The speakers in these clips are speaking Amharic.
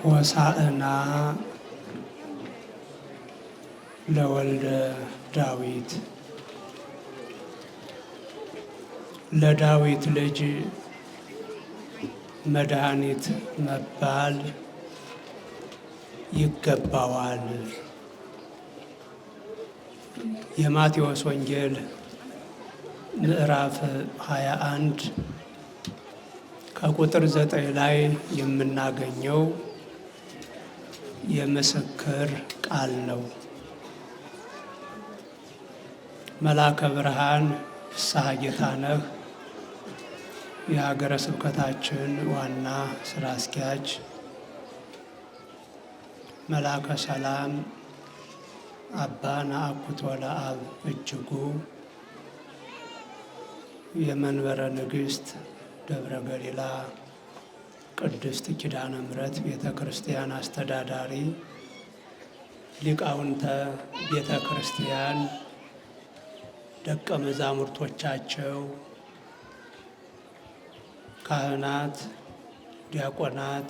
ሆሳዕና ለወልደ ዳዊት። ለዳዊት ልጅ መድኃኒት መባል ይገባዋል። የማቴዎስ ወንጌል ምዕራፍ 21 ከቁጥር 9 ላይ የምናገኘው የምስክር ቃል ነው። መልአከ ብርሃን ፍስሐ ጌታነህ የሀገረ ስብከታችን ዋና ስራ አስኪያጅ፣ መልአከ ሰላም አባ ነአኩቶ ለአብ እጅጉ የመንበረ ንግሥት ደብረ ገሊላ ቅድስት ኪዳነ ምሕረት ቤተ ክርስቲያን አስተዳዳሪ፣ ሊቃውንተ ቤተ ክርስቲያን፣ ደቀ መዛሙርቶቻቸው፣ ካህናት፣ ዲያቆናት፣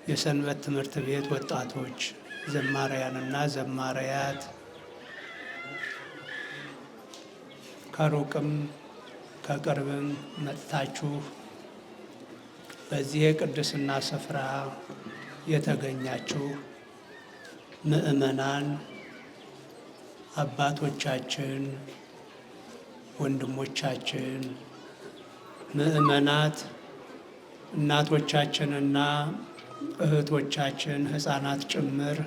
የሰንበት ትምህርት ቤት ወጣቶች፣ ዘማሪያንና ዘማሪያት፣ ከሩቅም ከቅርብም መጥታችሁ በዚህ የቅድስና ስፍራ የተገኛችሁ ምእመናን፣ አባቶቻችን፣ ወንድሞቻችን፣ ምእመናት፣ እናቶቻችንና እህቶቻችን፣ ሕፃናት ጭምር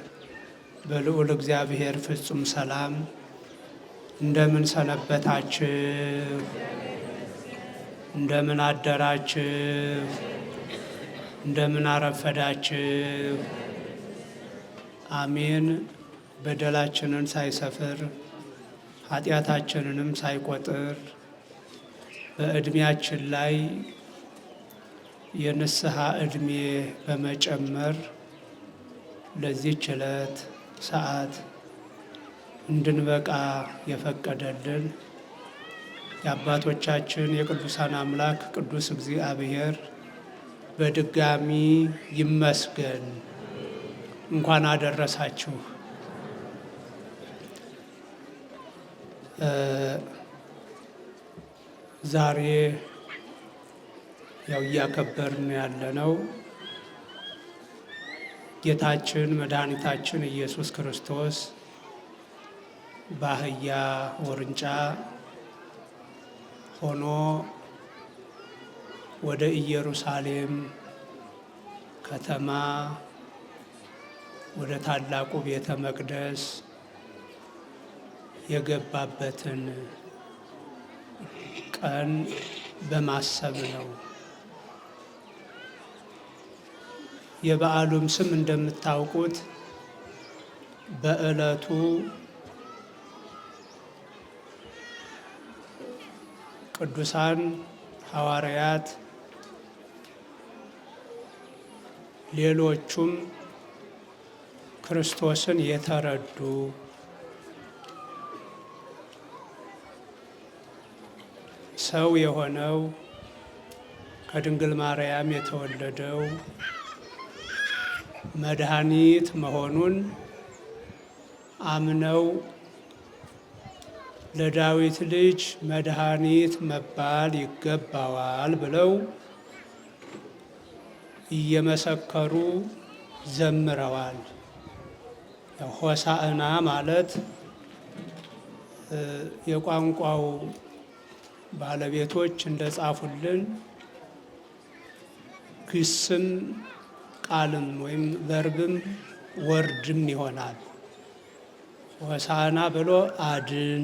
በልዑል እግዚአብሔር ፍጹም ሰላም እንደምን ሰነበታችሁ? እንደምን አደራችሁ? እንደምን አረፈዳችሁ? አሜን። በደላችንን ሳይሰፍር ኃጢአታችንንም ሳይቆጥር በዕድሜያችን ላይ የንስሐ ዕድሜ በመጨመር ለዚህች ዕለት ሰዓት እንድንበቃ የፈቀደልን የአባቶቻችን የቅዱሳን አምላክ ቅዱስ እግዚአብሔር በድጋሚ ይመስገን። እንኳን አደረሳችሁ። ዛሬ ያው እያከበርን ያለነው ጌታችን መድኃኒታችን ኢየሱስ ክርስቶስ በአህያ ውርንጫ ሆኖ ወደ ኢየሩሳሌም ከተማ ወደ ታላቁ ቤተ መቅደስ የገባበትን ቀን በማሰብ ነው። የበዓሉም ስም እንደምታውቁት በዕለቱ ቅዱሳን ሐዋርያት ሌሎቹም ክርስቶስን የተረዱ ሰው የሆነው ከድንግል ማርያም የተወለደው መድኃኒት መሆኑን አምነው ለዳዊት ልጅ መድኃኒት መባል ይገባዋል ብለው እየመሰከሩ ዘምረዋል። ሆሳዕና ማለት የቋንቋው ባለቤቶች እንደጻፉልን ግስም ቃልም ወይም ቨርብም ወርድም ይሆናል። ሆሳዕና ብሎ አድን፣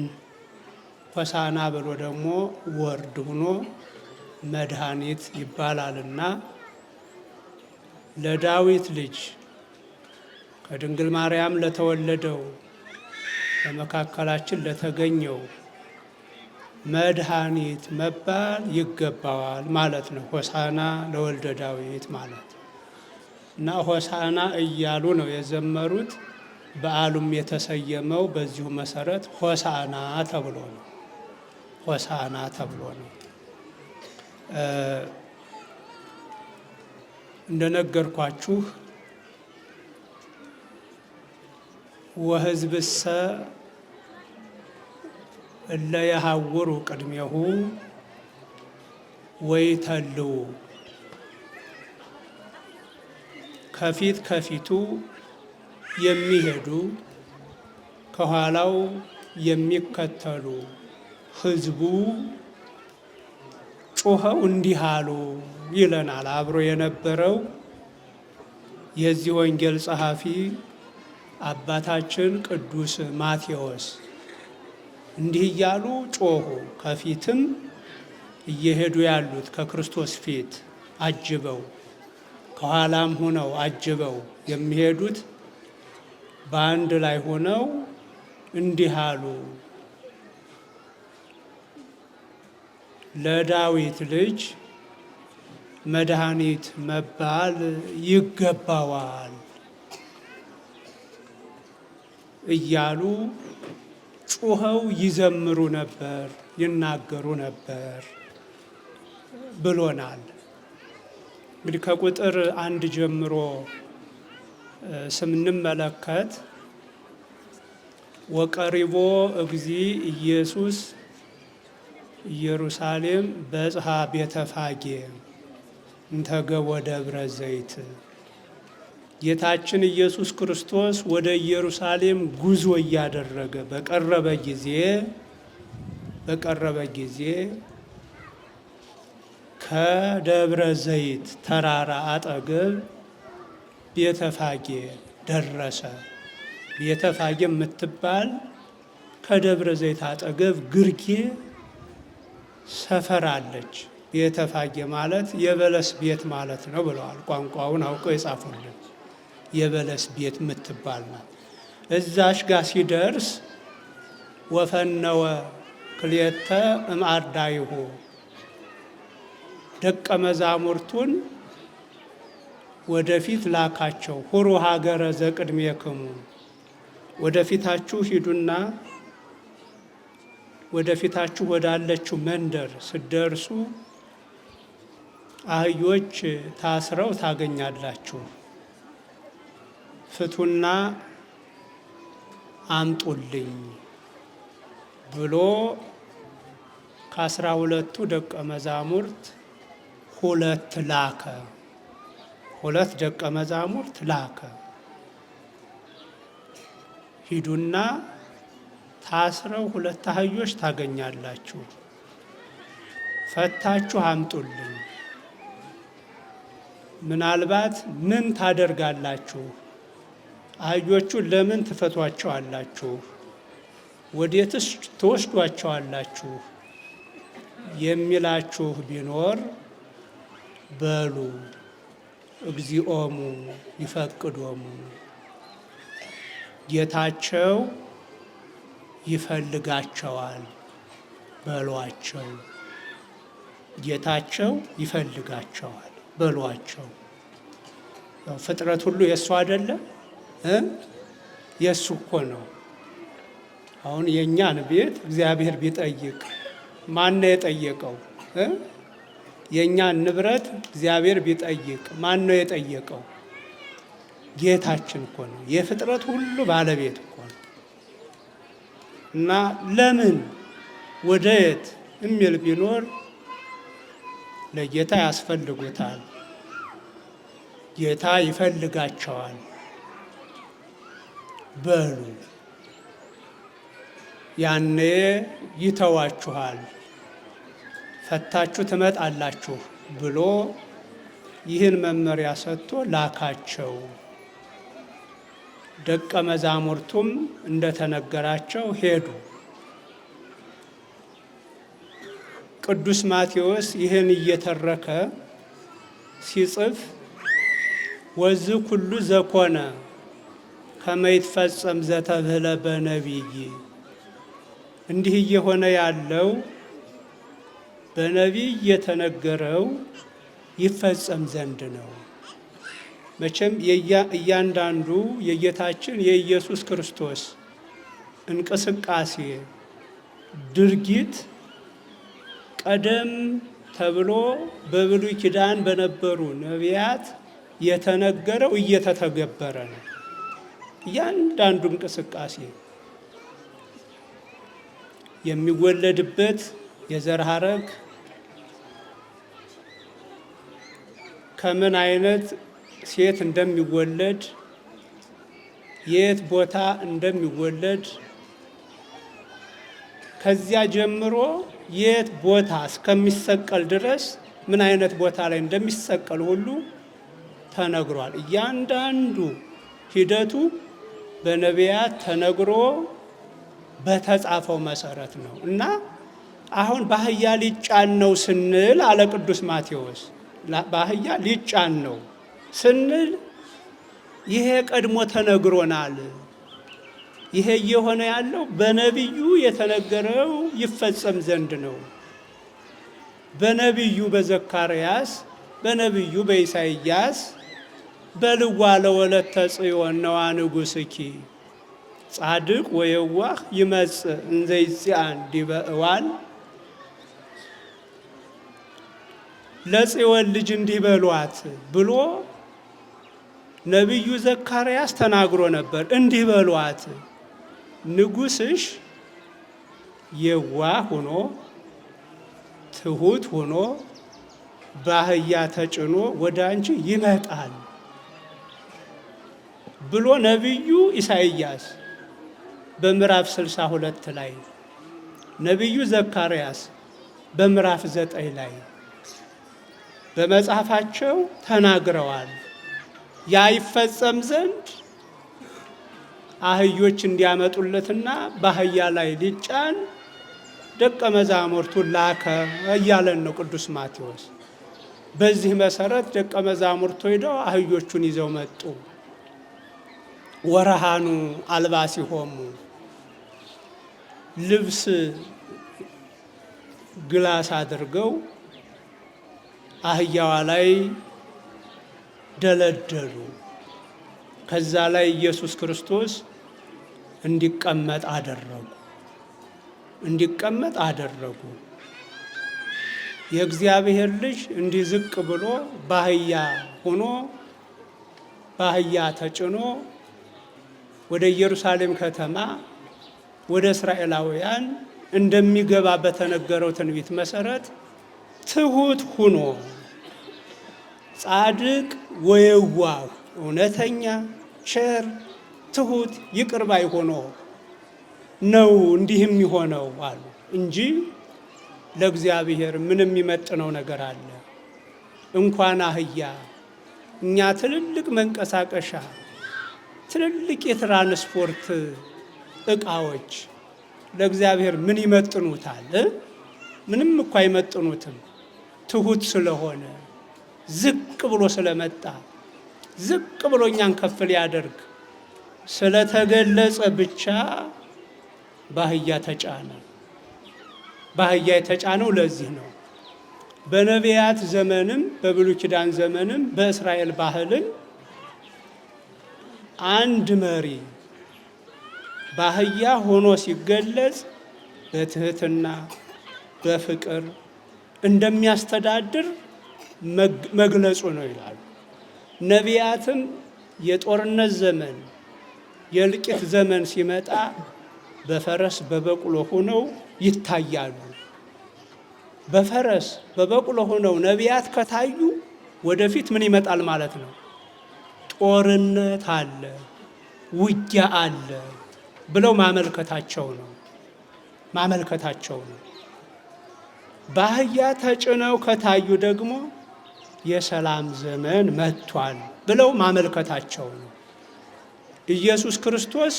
ሆሳዕና ብሎ ደግሞ ወርድ ሆኖ መድኃኒት ይባላልና ለዳዊት ልጅ ከድንግል ማርያም ለተወለደው በመካከላችን ለተገኘው መድኃኒት መባል ይገባዋል ማለት ነው። ሆሳዕና ለወልደ ዳዊት ማለት እና ሆሳዕና እያሉ ነው የዘመሩት። በዓሉም የተሰየመው በዚሁ መሰረት ሆሳዕና ተብሎ ነው። ሆሳዕና ተብሎ ነው። እንደነገርኳችሁ ወሕዝብሰ እለ የሐውሩ ቅድሜሁ ወይተልዉ፣ ከፊት ከፊቱ የሚሄዱ ከኋላው የሚከተሉ ሕዝቡ ጮኸው እንዲህ አሉ ይለናል። አብሮ የነበረው የዚህ ወንጌል ጸሐፊ አባታችን ቅዱስ ማቴዎስ እንዲህ እያሉ ጮኹ። ከፊትም እየሄዱ ያሉት ከክርስቶስ ፊት አጅበው ከኋላም ሆነው አጅበው የሚሄዱት በአንድ ላይ ሆነው እንዲህ አሉ፣ ለዳዊት ልጅ መድኃኒት መባል ይገባዋል እያሉ ጩኸው ይዘምሩ ነበር፣ ይናገሩ ነበር ብሎናል። እንግዲህ ከቁጥር 1 ጀምሮ ስንመለከት ወቀሪቦ እግዚእ ኢየሱስ ኢየሩሳሌም በጽሐ ቤተፋጌ እንተገቦ ደብረ ዘይት፣ ጌታችን ኢየሱስ ክርስቶስ ወደ ኢየሩሳሌም ጉዞ እያደረገ በቀረበ ጊዜ ከደብረ ዘይት ተራራ አጠገብ ቤተፋጌ ደረሰ። ቤተፋጌ የምትባል ከደብረ ዘይት አጠገብ ግርጌ ሰፈር አለች። ቤተፋጌ ማለት የበለስ ቤት ማለት ነው ብለዋል። ቋንቋውን አውቀው የጻፉልን የበለስ ቤት የምትባል ናት። እዛሽ ጋር ሲደርስ ወፈነወ ክልኤተ እምአርዳኢሁ፣ ደቀ መዛሙርቱን ወደፊት ላካቸው። ሁሩ ሀገረ ዘቅድሜክሙ፣ ወደፊታችሁ ሂዱና ወደፊታችሁ ወዳለችው መንደር ስደርሱ አህዮች ታስረው ታገኛላችሁ፣ ፍቱና አምጡልኝ ብሎ ከ12ቱ ደቀ መዛሙርት ሁለት ደቀ መዛሙርት ላከ። ሂዱና ታስረው 2 አህዮች ታገኛላችሁ፣ ፈታችሁ አምጡልኝ። ምናልባት ምን ታደርጋላችሁ? አህዮቹን ለምን ትፈቷቸዋላችሁ? ወዴትስ ትወስዷቸዋላችሁ? የሚላችሁ ቢኖር በሉ እግዚኦሙ ይፈቅዶሙ፣ ጌታቸው ይፈልጋቸዋል በሏቸው። ጌታቸው ይፈልጋቸዋል በሏቸው። ፍጥረት ሁሉ የእሱ አይደለም? የእሱ እኮ ነው። አሁን የእኛን ቤት እግዚአብሔር ቢጠይቅ ማን ነው የጠየቀው? የእኛን ንብረት እግዚአብሔር ቢጠይቅ ማን ነው የጠየቀው? ጌታችን እኮ ነው። የፍጥረት ሁሉ ባለቤት እኮ ነው። እና ለምን ወደ የት የሚል ቢኖር ለጌታ ያስፈልጉታል። ጌታ ይፈልጋቸዋል በሉ፣ ያኔ ይተዋችኋል፣ ፈታችሁ ትመጣላችሁ ብሎ ይህን መመሪያ ሰጥቶ ላካቸው። ደቀ መዛሙርቱም እንደተነገራቸው ሄዱ። ቅዱስ ማቴዎስ ይህን እየተረከ ሲጽፍ ወዝ ኩሉ ዘኮነ ከመ ይትፈጸም ዘተብህለ በነቢይ እንዲህ እየሆነ ያለው በነቢይ የተነገረው ይፈጸም ዘንድ ነው። መቼም እያንዳንዱ የጌታችን የኢየሱስ ክርስቶስ እንቅስቃሴ ድርጊት ቀደም ተብሎ በብሉይ ኪዳን በነበሩ ነቢያት የተነገረው እየተተገበረ ነው። እያንዳንዱ እንቅስቃሴ የሚወለድበት የዘር ሐረግ ከምን አይነት ሴት እንደሚወለድ የት ቦታ እንደሚወለድ ከዚያ ጀምሮ የት ቦታ እስከሚሰቀል ድረስ ምን አይነት ቦታ ላይ እንደሚሰቀል ሁሉ ተነግሯል። እያንዳንዱ ሂደቱ በነቢያት ተነግሮ በተጻፈው መሰረት ነው እና አሁን በአህያ ሊጫን ነው ስንል አለ ቅዱስ ማቴዎስ፣ በአህያ ሊጫን ነው ስንል ይሄ ቀድሞ ተነግሮናል። ይሄ እየሆነ ያለው በነቢዩ የተነገረው ይፈጸም ዘንድ ነው። በነቢዩ በዘካርያስ በነቢዩ በኢሳይያስ በልዋ ለወለተ ጽዮን ነዋ ንጉሥኪ ጻድቅ ወየዋህ ይመጽእ እንዘ ይጽአን ዲበ እዋል ለጽዮን ልጅ እንዲህ በሏት ብሎ ነቢዩ ዘካርያስ ተናግሮ ነበር። እንዲህ በሏት ንጉሥሽ የዋህ ሆኖ ትሁት ሆኖ በአህያ ተጭኖ ወደ አንቺ ይመጣል ብሎ ነቢዩ ኢሳይያስ በምዕራፍ 62 ላይ ነቢዩ ዘካርያስ በምዕራፍ 9 ላይ በመጽሐፋቸው ተናግረዋል። ያ ይፈጸም ዘንድ አህዮች እንዲያመጡለትና በአህያ ላይ ሊጫን ደቀ መዛሙርቱን ላከ እያለን ነው ቅዱስ ማቴዎስ። በዚህ መሰረት ደቀ መዛሙርቱ ሄደው አህዮቹን ይዘው መጡ። ወረሃኑ አልባሲሆሙ ልብስ ግላስ አድርገው አህያዋ ላይ ደለደሉ። ከዛ ላይ ኢየሱስ ክርስቶስ እንዲቀመጥ አደረጉ። የእግዚአብሔር ልጅ እንዲህ ዝቅ ብሎ በአህያ ሆኖ በአህያ ተጭኖ ወደ ኢየሩሳሌም ከተማ ወደ እስራኤላውያን እንደሚገባ በተነገረው ትንቢት መሰረት ትሁት ሆኖ ጻድቅ ወየዋህ እውነተኛ ቸር ትሁት ይቅር ባይ ሆኖ ነው እንዲህ የሚሆነው አሉ እንጂ ለእግዚአብሔር ምንም የሚመጥነው ነገር አለ? እንኳን አህያ እኛ ትልልቅ መንቀሳቀሻ ትልልቅ የትራንስፖርት እቃዎች ለእግዚአብሔር ምን ይመጥኑታል? ምንም እኮ አይመጥኑትም። ትሁት ስለሆነ ዝቅ ብሎ ስለመጣ ዝቅ ብሎ እኛን ከፍ ሊያደርግ ስለተገለጸ ብቻ በአህያ ተጫነ። በአህያ የተጫነው ለዚህ ነው። በነቢያት ዘመንም በብሉይ ኪዳን ዘመንም በእስራኤል ባህልም አንድ መሪ በአህያ ሆኖ ሲገለጽ በትህትና በፍቅር እንደሚያስተዳድር መግለጹ ነው ይላሉ። ነቢያትም የጦርነት ዘመን የእልቂት ዘመን ሲመጣ በፈረስ በበቅሎ ሆነው ይታያሉ። በፈረስ በበቅሎ ሆነው ነቢያት ከታዩ ወደፊት ምን ይመጣል ማለት ነው? ጦርነት አለ፣ ውጊያ አለ ብለው ማመልከታቸው ነው። በአህያ ተጭነው ከታዩ ደግሞ የሰላም ዘመን መጥቷል ብለው ማመልከታቸው ነው። ኢየሱስ ክርስቶስ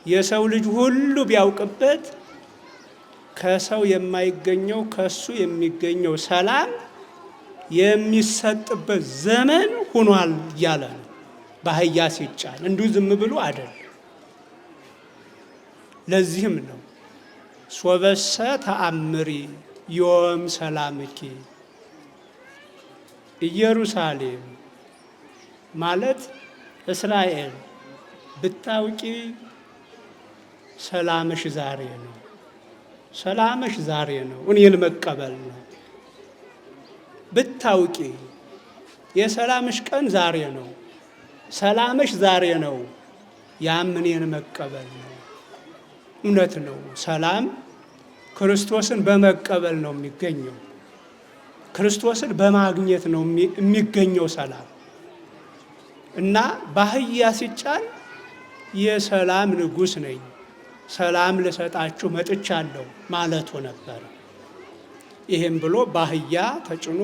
የሰው ልጅ ሁሉ ቢያውቅበት ከሰው የማይገኘው ከሱ የሚገኘው ሰላም የሚሰጥበት ዘመን ሆኗል እያለ ነው። በአህያ ሲጫን እንዲሁ ዝም ብሎ አይደለም። ለዚህም ነው ሶበሰ ተአምሪ ዮም ሰላምኪ ኢየሩሳሌም ማለት እስራኤል ብታውቂ ሰላምሽ ዛሬ ነው። ሰላምሽ ዛሬ ነው፣ እኔን መቀበል ነው። ብታውቂ የሰላምሽ ቀን ዛሬ ነው፣ ሰላምሽ ዛሬ ነው፣ ያም እኔን መቀበል ነው። እውነት ነው። ሰላም ክርስቶስን በመቀበል ነው የሚገኘው። ክርስቶስን በማግኘት ነው የሚገኘው ሰላም እና በአህያ ሲጫን የሰላም ንጉሥ ነኝ፣ ሰላም ልሰጣችሁ መጥቻለሁ ማለቱ ነበር። ይህም ብሎ በአህያ ተጭኖ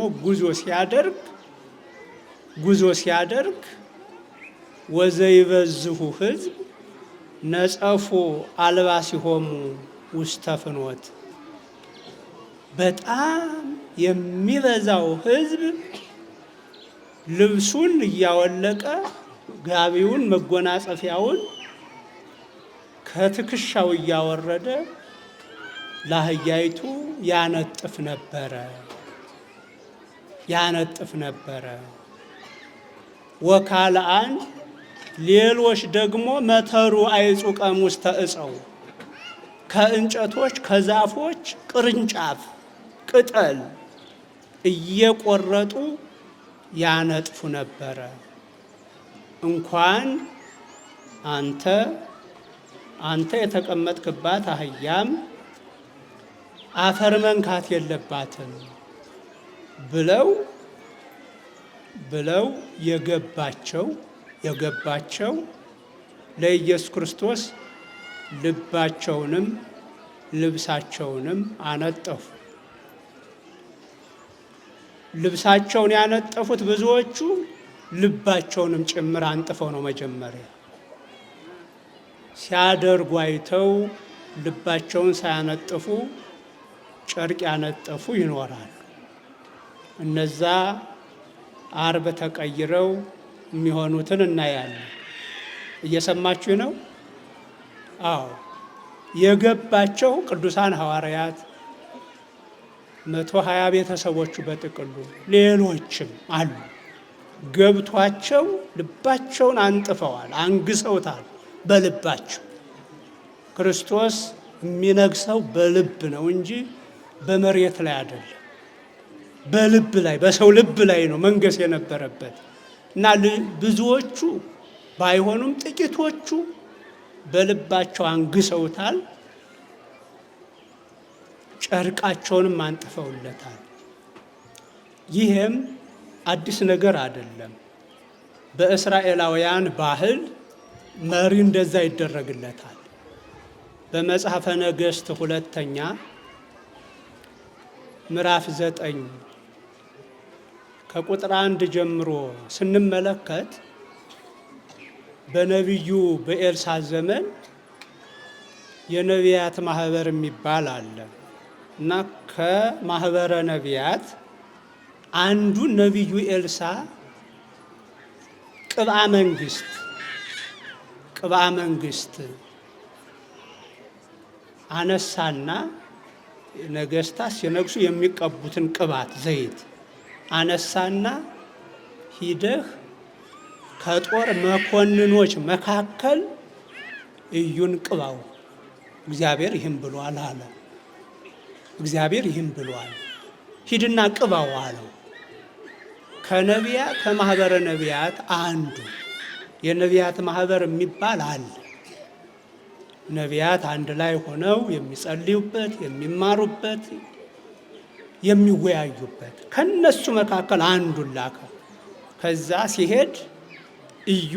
ጉዞ ሲያደርግ ወዘይበዝሁ ሕዝብ ነጸፉ አልባሲሆሙ ውስተ ፍኖት፣ በጣም የሚበዛው ሕዝብ ልብሱን እያወለቀ ጋቢውን መጎናጸፊያውን ከትከሻው እያወረደ ለአህያይቱ ያነጥፍ ነበረ። ወካልአን ሌሎች ደግሞ መተሩ አይጹቀም ውስተ ዕፀው፣ ከእንጨቶች ከዛፎች ቅርንጫፍ ቅጠል እየቆረጡ ያነጥፉ ነበረ። እንኳን አንተ የተቀመጥክባት አህያም አፈር መንካት የለባትም ብለው የገባቸው ለኢየሱስ ክርስቶስ ልባቸውንም ልብሳቸውንም አነጠፉ። ልብሳቸውን ያነጠፉት ብዙዎቹ ልባቸውንም ጭምር አንጥፈው ነው። መጀመሪያ ሲያደርጉ አይተው ልባቸውን ሳያነጥፉ ጨርቅ ያነጠፉ ይኖራሉ። እነዛ አርብ ተቀይረው የሚሆኑትን እናያለን። እየሰማችሁ ነው? አዎ። የገባቸው ቅዱሳን ሐዋርያት 120 ቤተሰቦቹ በጥቅሉ ሌሎችም አሉ። ገብቷቸው ልባቸውን አንጥፈዋል፣ አንግሰውታል። በልባቸው ክርስቶስ የሚነግሰው በልብ ነው እንጂ በመሬት ላይ አይደለም። በልብ ላይ በሰው ልብ ላይ ነው መንገስ የነበረበት እና ብዙዎቹ ባይሆኑም ጥቂቶቹ በልባቸው አንግሰውታል። ጨርቃቸውንም አንጥፈውለታል። ይህም አዲስ ነገር አይደለም። በእስራኤላውያን ባህል መሪ እንደዛ ይደረግለታል። በመጽሐፈ ነገሥት ሁለተኛ ምዕራፍ 9 ከቁጥር 1 ጀምሮ ስንመለከት በነቢዩ በኤልሳ ዘመን የነቢያት ማህበር የሚባል አለ እና ከማህበረ ነቢያት አንዱ ነቢዩ ኤልሳ ቅብአ መንግስት አነሳና ነገስታት ሲነግሱ የሚቀቡትን ቅባት ዘይት አነሳና ሂደህ ከጦር መኮንኖች መካከል እዩን ቅባው፣ እግዚአብሔር ይህን ብሏል አለ። እግዚአብሔር ይህን ብሏል፣ ሂድና ቅባው አለው። ከማህበረ ነቢያት አንዱ የነቢያት ማህበር የሚባል አለ። ነቢያት አንድ ላይ ሆነው የሚጸልዩበት፣ የሚማሩበት፣ የሚወያዩበት ከነሱ መካከል አንዱን ላከ። ከዛ ሲሄድ እዩ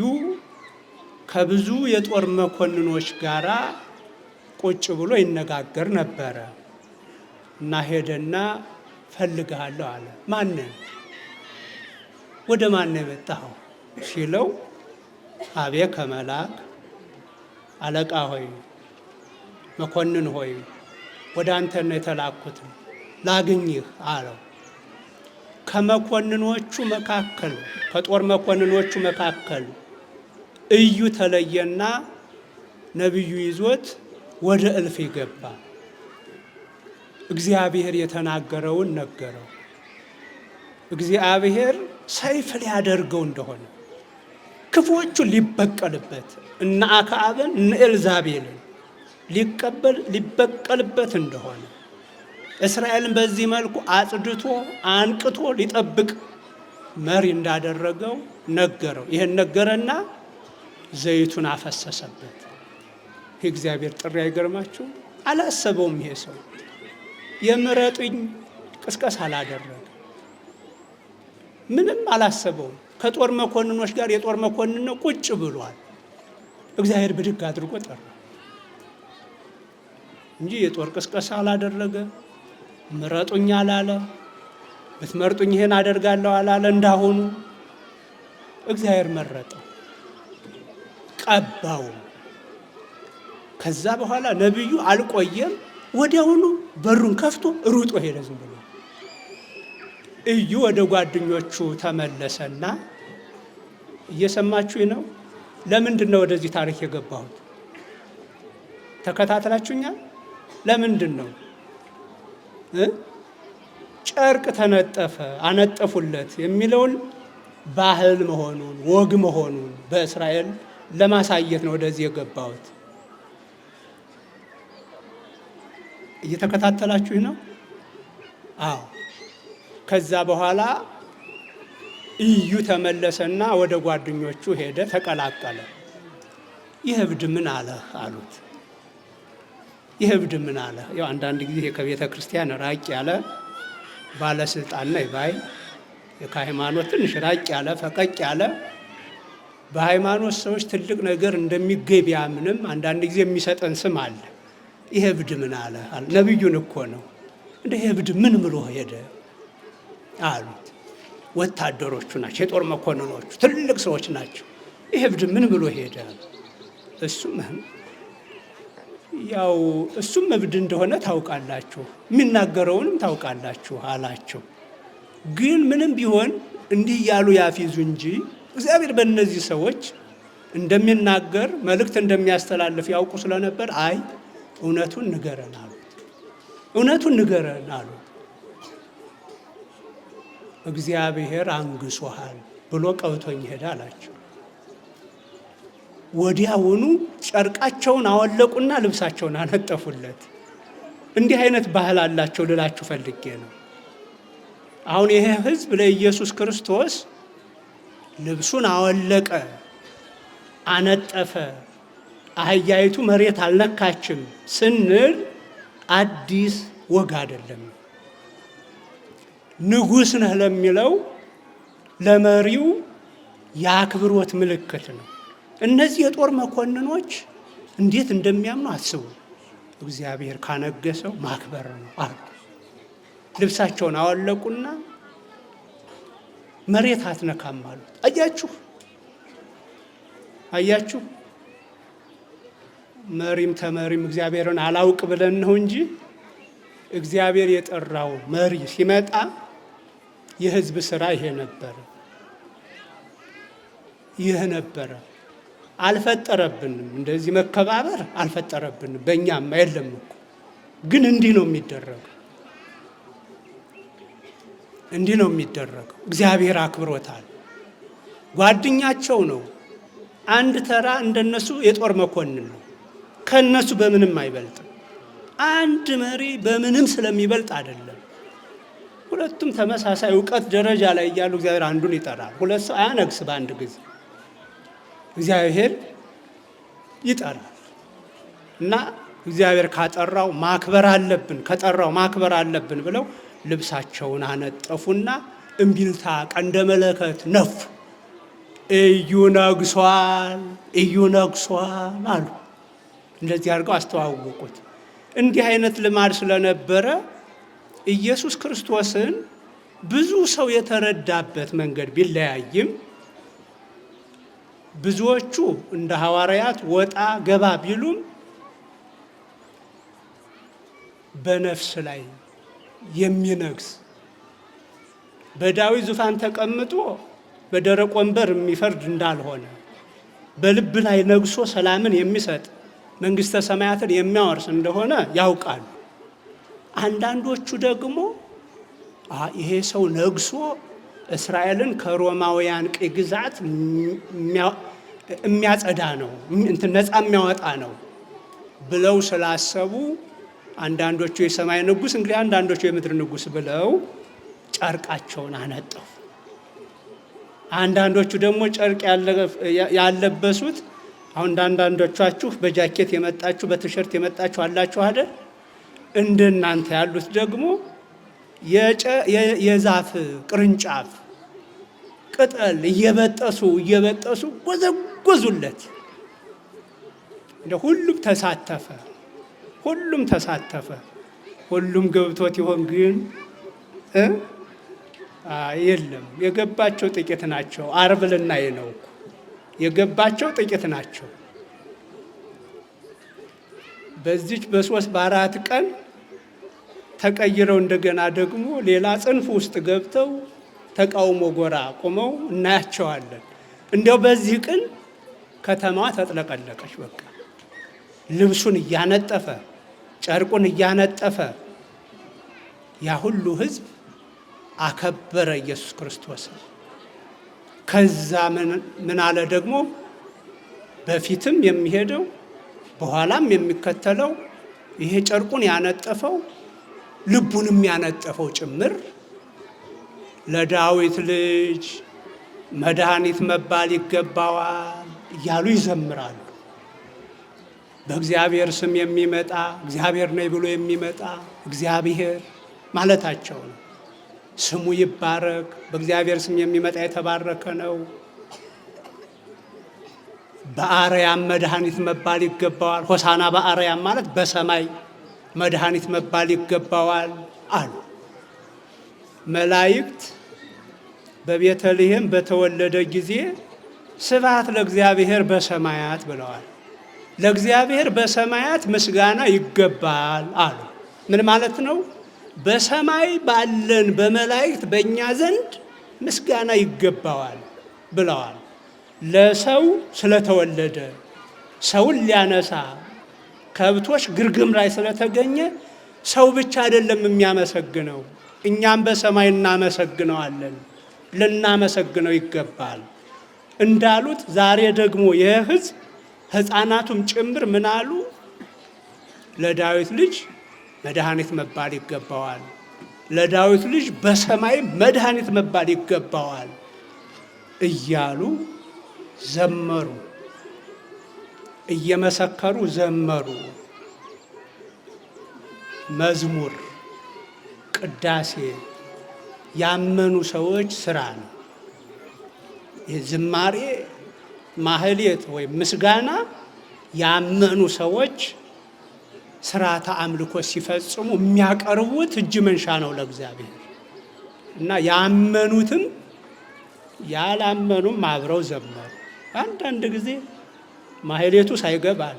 ከብዙ የጦር መኮንኖች ጋራ ቁጭ ብሎ ይነጋገር ነበረ እና ሄደና ፈልግሃለሁ አለ። ማንን? ወደ ማን የመጣኸው ሲለው አቤ ከመላክ አለቃ ሆይ መኮንን ሆይ ወደ አንተ ነው የተላኩት ላግኝህ አለው። ከጦር መኮንኖቹ መካከል እዩ ተለየና ነቢዩ ይዞት ወደ እልፍ ገባ። እግዚአብሔር የተናገረውን ነገረው። እግዚአብሔር ሰይፍ ሊያደርገው እንደሆነ ክፉዎቹን ሊበቀልበት እነ አክዓብን እነ ኤልዛቤልን ሊበቀልበት እንደሆነ እስራኤልን በዚህ መልኩ አጽድቶ አንቅቶ ሊጠብቅ መሪ እንዳደረገው ነገረው። ይሄን ነገረና ዘይቱን አፈሰሰበት። የእግዚአብሔር ጥሪ አይገርማችሁ? አላሰበውም። ይሄ ሰው የምረጡኝ ቅስቀሳ አላደረገ፣ ምንም አላሰበውም። ከጦር መኮንኖች ጋር የጦር መኮንን ነው፣ ቁጭ ብሏል። እግዚአብሔር ብድግ አድርጎ ጠራ እንጂ የጦር ቅስቀሳ አላደረገ፣ ምረጡኝ አላለ፣ ብትመርጡኝ ይሄን አደርጋለሁ አላለ። እንዳሁኑ እግዚአብሔር መረጠው፣ ቀባው። ከዛ በኋላ ነቢዩ አልቆየም፣ ወዲያውኑ በሩን ከፍቶ ሩጦ ሄደ። ዝም ብሎ እዩ ወደ ጓደኞቹ ተመለሰና እየሰማችሁኝ ነው? ለምንድን ነው ወደዚህ ታሪክ የገባሁት? ተከታተላችሁኛል? ለምንድን ነው? ጨርቅ ተነጠፈ አነጠፉለት የሚለውን ባህል መሆኑን ወግ መሆኑን በእስራኤል ለማሳየት ነው ወደዚህ የገባሁት። እየተከታተላችሁኝ ነው? አዎ። ከዛ በኋላ እዩ ተመለሰና ወደ ጓደኞቹ ሄደ፣ ተቀላቀለ። ይህ እብድ ምን አለህ አሉት። ይህ እብድ ምን አለህ? ያው አንዳንድ ጊዜ ከቤተ ክርስቲያን ራቅ ያለ ባለስልጣን ነው ባይ፣ ከሃይማኖት ትንሽ ራቅ ያለ ፈቀቅ ያለ በሃይማኖት ሰዎች ትልቅ ነገር እንደሚገኝ ቢያምንም አንዳንድ ጊዜ የሚሰጠን ስም አለ። ይህ እብድ ምን አለ? ነቢዩን እኮ ነው። እንደ ይህ እብድ ምን ብሎ ሄደ አሉት። ወታደሮቹ ናቸው፣ የጦር መኮንኖቹ ትልቅ ሰዎች ናቸው። ይህ እብድ ምን ብሎ ሄደ? እሱም እብድ እንደሆነ ታውቃላችሁ፣ የሚናገረውንም ታውቃላችሁ አላቸው። ግን ምንም ቢሆን እንዲህ እያሉ ያፊዙ እንጂ እግዚአብሔር በእነዚህ ሰዎች እንደሚናገር መልእክት እንደሚያስተላልፍ ያውቁ ስለነበር አይ እውነቱን ንገረን አሉት። እውነቱን ንገረን አሉት። እግዚአብሔር አንግሶሃል ብሎ ቀብቶኝ ሄደ አላቸው። ወዲያውኑ ጨርቃቸውን አወለቁና ልብሳቸውን አነጠፉለት። እንዲህ አይነት ባህል አላቸው ልላችሁ ፈልጌ ነው። አሁን ይሄ ሕዝብ ለኢየሱስ ክርስቶስ ልብሱን አወለቀ፣ አነጠፈ፣ አህያይቱ መሬት አልነካችም ስንል አዲስ ወግ አይደለም። ንጉሥ ነህ ለሚለው ለመሪው የአክብሮት ምልክት ነው። እነዚህ የጦር መኮንኖች እንዴት እንደሚያምኑ አስቡ። እግዚአብሔር ካነገሰው ማክበር ነው አሉ። ልብሳቸውን አወለቁና መሬት አትነካም አሉት። አያችሁ፣ መሪም ተመሪም እግዚአብሔርን አላውቅ ብለን ነው እንጂ እግዚአብሔር የጠራው መሪ ሲመጣ የህዝብ ስራ ይሄ ነበረ። አልፈጠረብንም፣ እንደዚህ መከባበር አልፈጠረብንም። በእኛም የለም እኮ ግን እንዲህ ነው የሚደረገው። እግዚአብሔር አክብሮታል። ጓደኛቸው ነው። አንድ ተራ እንደነሱ የጦር መኮንን ነው። ከነሱ በምንም አይበልጥም። አንድ መሪ በምንም ስለሚበልጥ አይደለም። ሁለቱም ተመሳሳይ እውቀት ደረጃ ላይ እያሉ እግዚአብሔር አንዱን ይጠራል። ሁለት ሰው አያነግስ በአንድ ጊዜ። እግዚአብሔር ይጠራል እና እግዚአብሔር ካጠራው ማክበር አለብን፣ ከጠራው ማክበር አለብን ብለው ልብሳቸውን አነጠፉና እምቢልታ ቀንደ መለከት ነፉ። እዩ ነግሷል አሉ። እንደዚህ አድርገው አስተዋወቁት። እንዲህ አይነት ልማድ ስለነበረ ኢየሱስ ክርስቶስን ብዙ ሰው የተረዳበት መንገድ ቢለያይም ብዙዎቹ እንደ ሐዋርያት ወጣ ገባ ቢሉም በነፍስ ላይ የሚነግስ በዳዊት ዙፋን ተቀምጦ በደረቅ ወንበር የሚፈርድ እንዳልሆነ በልብ ላይ ነግሶ ሰላምን የሚሰጥ መንግሥተ ሰማያትን የሚያወርስ እንደሆነ ያውቃሉ። አንዳንዶቹ ደግሞ ይሄ ሰው ነግሶ እስራኤልን ከሮማውያን ቅኝ ግዛት የሚያጸዳ ነው፣ ነፃ የሚያወጣ ነው ብለው ስላሰቡ አንዳንዶቹ የሰማይ ንጉሥ እንግዲህ አንዳንዶቹ የምድር ንጉሥ ብለው ጨርቃቸውን አነጠፉ። አንዳንዶቹ ደግሞ ጨርቅ ያለበሱት አሁን አንዳንዶቻችሁ በጃኬት የመጣችሁ በቲሸርት የመጣችሁ አላችሁ አይደል? እንደናንተ ያሉት ደግሞ የዛፍ ቅርንጫፍ ቅጠል እየበጠሱ ጎዘጎዙለት። እንደ ሁሉም ተሳተፈ። ሁሉም ገብቶት ይሆን ግን የለም። የገባቸው ጥቂት ናቸው። ዓርብ ልናይ ነው። የገባቸው ጥቂት ናቸው። በዚች በ3 በ4 ቀን ተቀይረው እንደገና ደግሞ ሌላ ጽንፍ ውስጥ ገብተው ተቃውሞ ጎራ ቆመው እናያቸዋለን። እንዲያው በዚህ ቀን ከተማዋ ተጥለቀለቀች። በቃ ልብሱን እያነጠፈ ጨርቁን እያነጠፈ ያ ሁሉ ሕዝብ አከበረ ኢየሱስ ክርስቶስ። ከዛ ምን አለ ደግሞ በፊትም የሚሄደው በኋላም የሚከተለው ይሄ ጨርቁን ያነጠፈው ልቡንም ያነጠፈው ጭምር ለዳዊት ልጅ መድኃኒት መባል ይገባዋል እያሉ ይዘምራሉ። በእግዚአብሔር ስም የሚመጣ እግዚአብሔር ነኝ ብሎ የሚመጣ እግዚአብሔር ማለታቸው ነው። ስሙ ይባረክ። በእግዚአብሔር ስም የሚመጣ የተባረከ ነው። በአርያም መድኃኒት መባል ይገባዋል። ሆሳና በአርያም ማለት በሰማይ መድኃኒት መባል ይገባዋል አሉ። መላእክት በቤተልሔም በተወለደ ጊዜ ስብሐት ለእግዚአብሔር በሰማያት ብለዋል። ለእግዚአብሔር በሰማያት ምስጋና ይገባል አሉ። ምን ማለት ነው? በሰማይ ባለን በመላእክት በእኛ ዘንድ ምስጋና ይገባዋል ብለዋል። ለሰው ስለተወለደ ሰውን ሊያነሳ ከብቶች ግርግም ላይ ስለተገኘ ሰው ብቻ አይደለም የሚያመሰግነው፣ እኛም በሰማይ እናመሰግነዋለን፣ ልናመሰግነው ይገባል እንዳሉት ዛሬ ደግሞ ይህ ሕዝብ ሕፃናቱም ጭምር ምን አሉ? ለዳዊት ልጅ መድኃኒት መባል ይገባዋል፣ ለዳዊት ልጅ በሰማይ መድኃኒት መባል ይገባዋል እያሉ ዘመሩ። እየመሰከሩ ዘመሩ። መዝሙር፣ ቅዳሴ ያመኑ ሰዎች ስራ ነው። የዝማሬ ማህሌት ወይም ምስጋና ያመኑ ሰዎች ስርዓተ አምልኮ ሲፈጽሙ የሚያቀርቡት እጅ መንሻ ነው ለእግዚአብሔር እና ያመኑትም ያላመኑም አብረው ዘመሩ። አንዳንድ ጊዜ ማህሌቱ ሳይገባን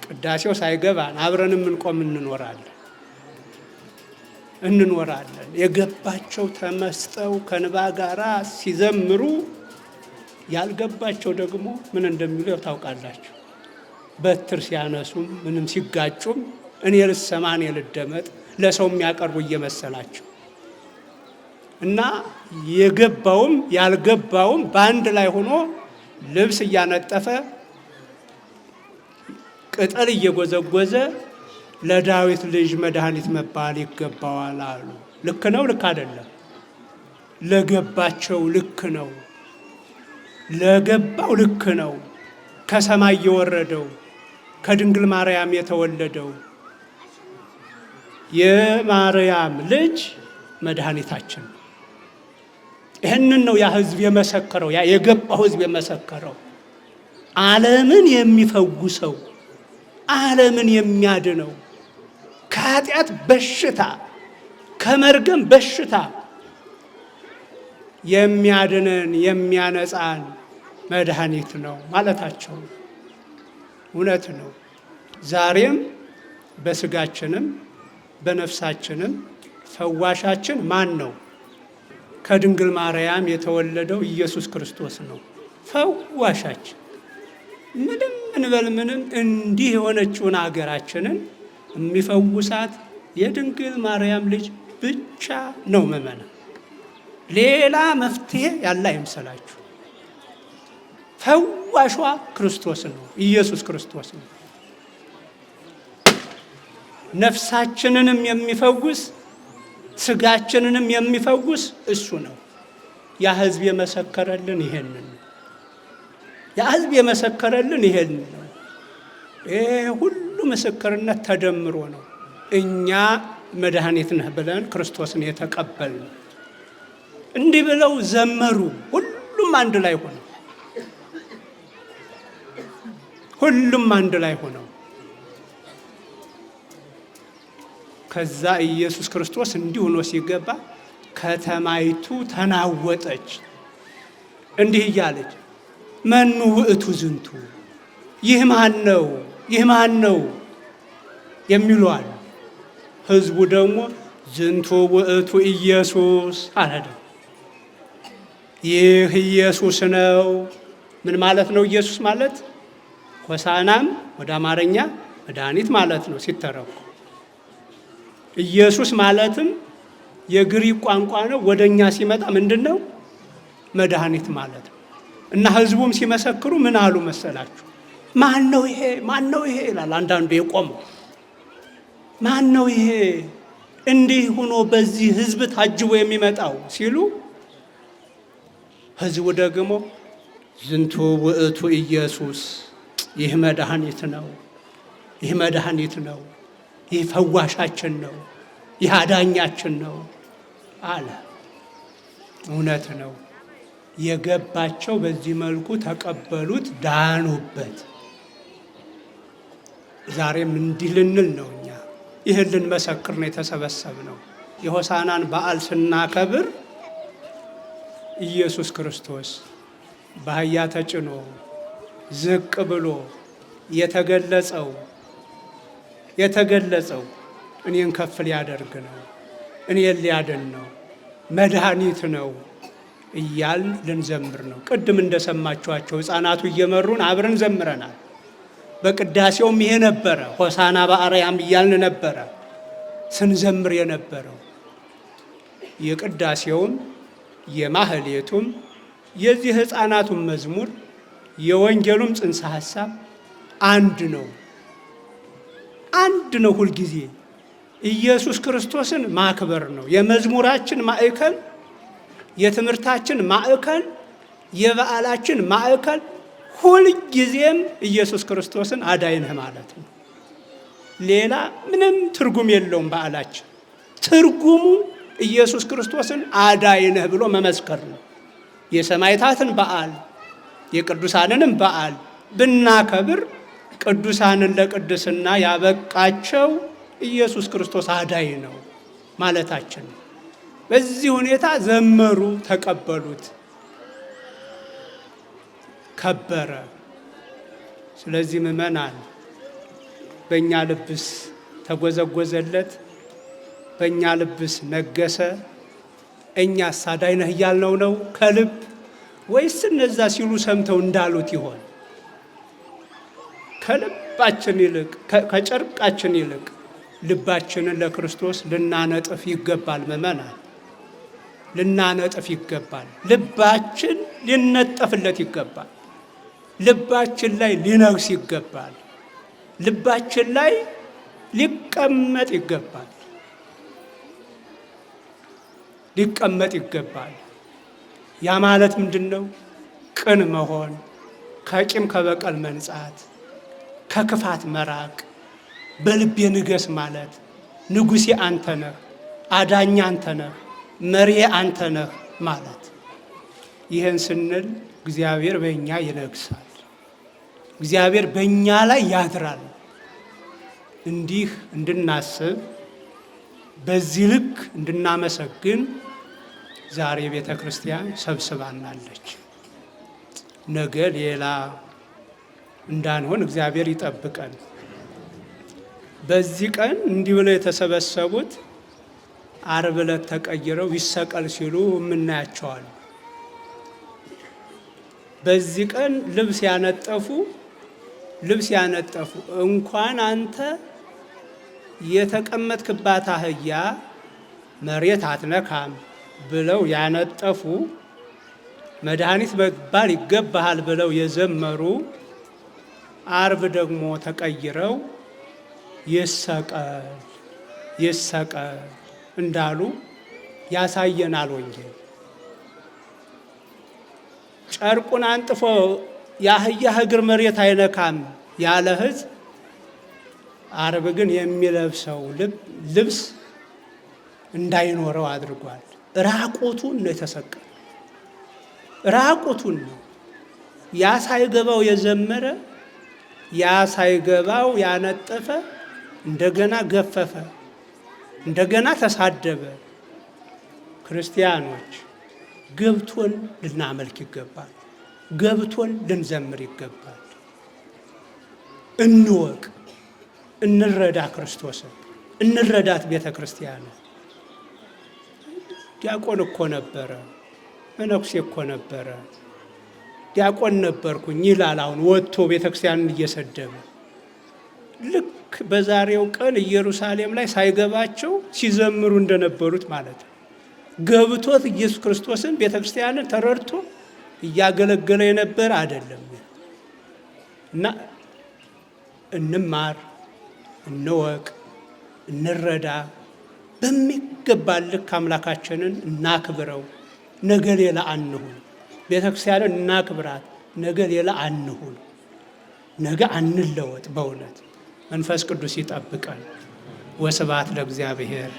ቅዳሴው ሳይገባን አብረን የምንቆም እንኖራለን። የገባቸው ተመስጠው ከንባ ጋራ ሲዘምሩ፣ ያልገባቸው ደግሞ ምን እንደሚሉ ታውቃላችሁ። በትር ሲያነሱም ምንም ሲጋጩም እኔ ልሰማ እኔ ልደመጥ ለሰው የሚያቀርቡ እየመሰላቸው እና የገባውም ያልገባውም በአንድ ላይ ሆኖ ልብስ እያነጠፈ ቅጠል እየጎዘጎዘ ለዳዊት ልጅ መድኃኒት መባል ይገባዋል አሉ። ልክ ነው? ልክ አይደለም? ለገባቸው ልክ ነው። ለገባው ልክ ነው። ከሰማይ የወረደው ከድንግል ማርያም የተወለደው የማርያም ልጅ መድኃኒታችን ነው። ይህንን ነው ያ ሕዝብ የመሰከረው፣ ያ የገባው ሕዝብ የመሰከረው። ዓለምን የሚፈውሰው፣ ዓለምን የሚያድነው፣ ከኃጢአት በሽታ ከመርገም በሽታ የሚያድነን የሚያነጻን መድኃኒት ነው ማለታቸው እውነት ነው። ዛሬም በስጋችንም በነፍሳችንም ፈዋሻችን ማን ነው? ከድንግል ማርያም የተወለደው ኢየሱስ ክርስቶስ ነው ፈዋሻችን። ምንም እንበል ምንም እንዲህ የሆነችውን አገራችንን የሚፈውሳት የድንግል ማርያም ልጅ ብቻ ነው። ምእመናን ሌላ መፍትሄ ያለ አይምሰላችሁ። ፈዋሿ ክርስቶስ ነው፣ ኢየሱስ ክርስቶስ ነው። ነፍሳችንንም የሚፈውስ ስጋችንንም የሚፈውስ እሱ ነው። ያ ሕዝብ የመሰከረልን ይሄንን ነው። ያ ሕዝብ የመሰከረልን ይሄንን ነው። ይሄ ሁሉ ምስክርነት ተደምሮ ነው እኛ መድኃኒት ነህ ብለን ክርስቶስን የተቀበልን። እንዲህ ብለው ዘመሩ። ሁሉም አንድ ላይ ሆነው ሁሉም አንድ ላይ ሆነው ከዛ ኢየሱስ ክርስቶስ እንዲህ ሆኖ ሲገባ ከተማይቱ ተናወጠች። እንዲህ እያለች መኑ ውእቱ ዝንቱ፣ ይህ ማን ነው? ይህ ማን ነው የሚሉ አሉ። ህዝቡ ደግሞ ዝንቱ ውእቱ ኢየሱስ አለ። ይህ ኢየሱስ ነው። ምን ማለት ነው? ኢየሱስ ማለት ሆሳናም ወደ አማርኛ መድኃኒት ማለት ነው ሲተረኩ። ኢየሱስ ማለትም የግሪክ ቋንቋ ነው። ወደኛ ሲመጣ ምንድን ነው? መድኃኒት ማለት ነው። እና ህዝቡም ሲመሰክሩ ምን አሉ መሰላችሁ? ማን ነው ይሄ? ማን ነው ይሄ ይላል አንዳንዱ የቆመው። ማን ነው ይሄ እንዲህ ሆኖ በዚህ ህዝብ ታጅቦ የሚመጣው ሲሉ፣ ህዝቡ ደግሞ ዝንቱ ውእቱ ኢየሱስ፣ ይህ መድኃኒት ነው፣ ይህ መድኃኒት ነው፣ ይህ ፈዋሻችን ነው፣ ይህ አዳኛችን ነው አለ። እውነት ነው። የገባቸው በዚህ መልኩ ተቀበሉት፣ ዳኑበት። ዛሬም እንዲህ ልንል ነው። እኛ ይህን ልንመሰክር ነው የተሰበሰብነው። የሆሳናን በዓል ስናከብር ኢየሱስ ክርስቶስ በአህያ ተጭኖ ዝቅ ብሎ የተገለጸው እኔን ከፍ ሊያደርግ ነው፣ እኔን ሊያድን ነው፣ መድኃኒት ነው እያል ልንዘምር ነው። ቅድም እንደሰማችኋቸው ሕፃናቱ እየመሩን አብረን ዘምረናል። በቅዳሴውም ይሄ ነበረ። ሆሳና በአርያም እያልን ነበረ ስንዘምር የነበረው። የቅዳሴውም የማህሌቱም የዚህ ሕፃናቱም መዝሙር የወንጌሉም ጽንሰ ሐሳብ አንድ ነው። አንድ ነው። ሁልጊዜ ኢየሱስ ክርስቶስን ማክበር ነው የመዝሙራችን ማዕከል፣ የትምህርታችን ማዕከል፣ የበዓላችን ማዕከል። ሁልጊዜም ኢየሱስ ክርስቶስን አዳኝ ነህ ማለት ነው። ሌላ ምንም ትርጉም የለውም። በዓላችን ትርጉሙ ኢየሱስ ክርስቶስን አዳኝ ነህ ብሎ መመስከር ነው። የሰማዕታትን በዓል የቅዱሳንንም በዓል ብናከብር ቅዱሳንን ለቅድስና ያበቃቸው ኢየሱስ ክርስቶስ አዳኝ ነው ማለታችን ነው። በዚህ ሁኔታ ዘመሩ፣ ተቀበሉት፣ ከበረ። ስለዚህ ምእመናን በእኛ ልብስ ተጎዘጎዘለት፣ በእኛ ልብስ ነገሰ። እኛስ አዳኝ ነህ እያልነው ነው ከልብ ወይስ እነዛ ሲሉ ሰምተው እንዳሉት ይሆን? ከልባችን ይልቅ ከጨርቃችን ይልቅ ልባችንን ለክርስቶስ ልናነጥፍ ይገባል። ምእመናን ልናነጥፍ ይገባል። ልባችን ሊነጠፍለት ይገባል። ልባችን ላይ ሊነግስ ይገባል። ልባችን ላይ ሊቀመጥ ይገባል። ሊቀመጥ ይገባል። ያ ማለት ምንድን ነው? ቅን መሆን፣ ከቂም ከበቀል መንጻት፣ ከክፋት መራቅ፣ በልቤ ንገስ ማለት፣ ንጉሴ አንተ ነህ፣ አዳኛ አንተ ነህ፣ መሪዬ አንተ ነህ ማለት። ይህን ስንል እግዚአብሔር በእኛ ይነግሳል፣ እግዚአብሔር በእኛ ላይ ያድራል። እንዲህ እንድናስብ በዚህ ልክ እንድናመሰግን ዛሬ ቤተ ክርስቲያን ሰብስባናለች። ነገ ሌላ እንዳንሆን እግዚአብሔር ይጠብቀን። በዚህ ቀን እንዲህ ብለው የተሰበሰቡት ዓርብ ዕለት ተቀይረው ይሰቀል ሲሉ የምናያቸዋል። በዚህ ቀን ልብስ ያነጠፉ ልብስ ያነጠፉ እንኳን አንተ የተቀመጥክባት አህያ መሬት አትነካም ብለው ያነጠፉ መድኃኒት መባል ይገባሃል ብለው የዘመሩ አርብ ደግሞ ተቀይረው ይሰቀል ይሰቀል እንዳሉ ያሳየናል ወንጌል። ጨርቁን አንጥፎ የአህያ እግር መሬት አይነካም ያለ ሕዝብ አርብ ግን የሚለብሰው ልብስ እንዳይኖረው አድርጓል። ራቁቱን ነው የተሰቀለ። ራቁቱን ነው። ያ ሳይገባው የዘመረ፣ ያ ሳይገባው ያነጠፈ እንደገና ገፈፈ፣ እንደገና ተሳደበ። ክርስቲያኖች ገብቶን ልናመልክ ይገባል። ገብቶን ልንዘምር ይገባል። እንወቅ፣ እንረዳ፣ ክርስቶስን እንረዳት። ቤተ ክርስቲያን ዲያቆን እኮ ነበረ፣ መነኩሴ እኮ ነበረ፣ ዲያቆን ነበርኩኝ ይላል። አሁን ወጥቶ ቤተ ክርስቲያንን እየሰደበ ልክ በዛሬው ቀን ኢየሩሳሌም ላይ ሳይገባቸው ሲዘምሩ እንደነበሩት ማለት ነው። ገብቶት ኢየሱስ ክርስቶስን ቤተ ክርስቲያንን ተረድቶ እያገለገለ የነበረ አይደለም። እና እንማር፣ እንወቅ፣ እንረዳ፣ በሚገባ ልክ አምላካችንን እናክብረው። ነገ ሌላ አንሁን። ቤተ ክርስቲያንን እናክብራት፣ ነገ ሌላ አንሁን። ነገ አንለወጥ። በእውነት መንፈስ ቅዱስ ይጠብቀን። ወስብሐት ለእግዚአብሔር።